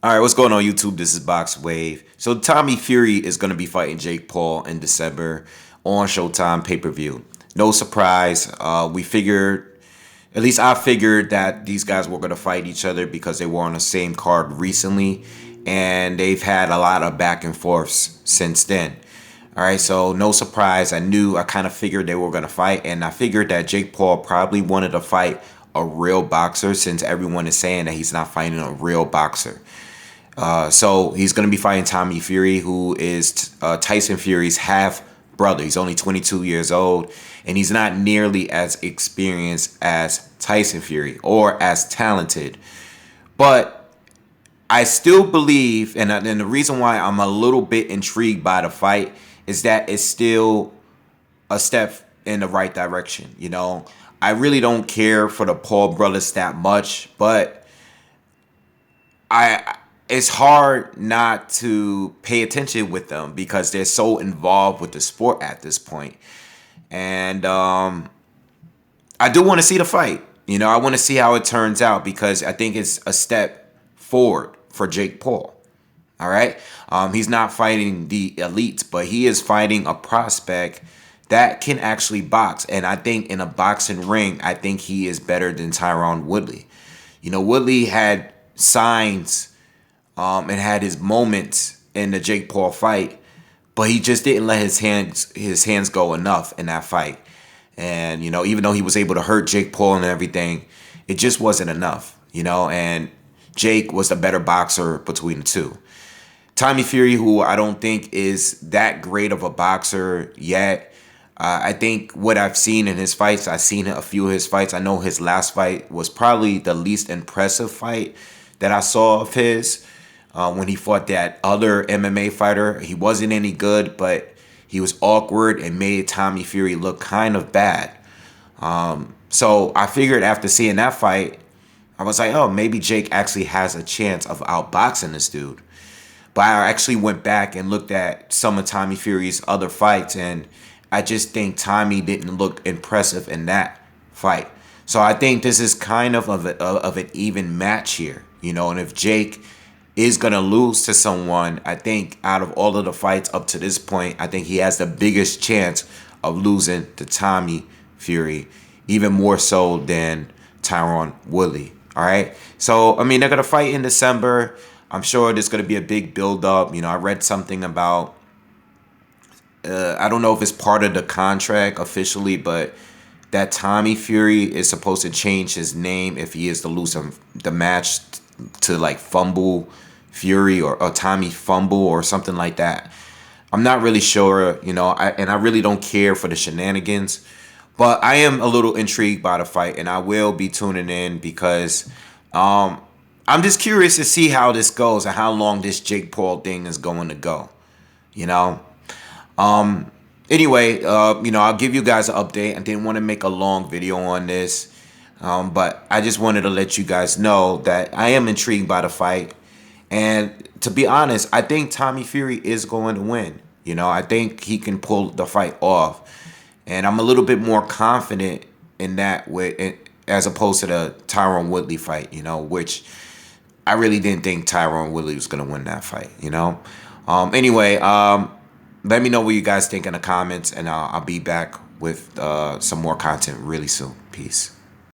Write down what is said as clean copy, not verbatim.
All right, what's going on YouTube? This is BoxingWave. So Tommy Fury is going to be fighting Jake Paul in December on Showtime pay-per-view. No surprise. We figured, at least I figured that these guys were going to fight each other because they were on the same card recently, and they've had a lot of back and forths since then. All right, so no surprise. I kind of figured they were going to fight, and I figured that Jake Paul probably wanted to fight a real boxer since everyone is saying that he's not fighting a real boxer. So he's going to be fighting Tommy Fury, who is Tyson Fury's half brother. He's only 22 years old, and he's not nearly as experienced as Tyson Fury or as talented. But I still believe, and the reason why I'm a little bit intrigued by the fight is that it's still a step in the right direction. You know, I really don't care for the Paul brothers that much, but it's hard not to pay attention with them because they're so involved with the sport at this point. And I do want to see the fight. You know, I want to see how it turns out because I think it's a step forward for Jake Paul. All right. He's not fighting the elites, but he is fighting a prospect that can actually box. And I think in a boxing ring, I think he is better than Tyron Woodley. You know, Woodley had signs and had his moments in the Jake Paul fight, but he just didn't let his hands go enough in that fight. And, you know, even though he was able to hurt Jake Paul and everything, it just wasn't enough, you know, and Jake was the better boxer between the two. Tommy Fury, who I don't think is that great of a boxer yet. I think what I've seen in his fights, I've seen a few of his fights. I know his last fight was probably the least impressive fight that I saw of his. When he fought that other MMA fighter, he wasn't any good, but he was awkward and made Tommy Fury look kind of bad. So I figured after seeing that fight, I was like, oh, maybe Jake actually has a chance of outboxing this dude. But I actually went back and looked at some of Tommy Fury's other fights, and I just think Tommy didn't look impressive in that fight. So I think this is kind of an even match here, you know, and if Jake is going to lose to someone, I think out of all of the fights up to this point, I think he has the biggest chance of losing to Tommy Fury, even more so than Tyron Woodley. All right. So, I mean, they're going to fight in December. I'm sure there's going to be a big build-up. You know, I read something about, I don't know if it's part of the contract officially, but that Tommy Fury is supposed to change his name if he is to lose the match to like Fumble Fury or Tommy Fumble or something like that. I'm not really sure, you know, and I really don't care for the shenanigans, but I am a little intrigued by the fight, and I will be tuning in because I'm just curious to see how this goes and how long this Jake Paul thing is going to go, you know. Anyway, you know, I'll give you guys an update. I didn't want to make a long video on this, but I just wanted to let you guys know that I am intrigued by the fight. And to be honest, I think Tommy Fury is going to win. You know, I think he can pull the fight off. And I'm a little bit more confident in that as opposed to the Tyron Woodley fight, you know, which I really didn't think Tyron Woodley was going to win that fight, you know. Anyway, let me know what you guys think in the comments, and I'll be back with some more content really soon. Peace.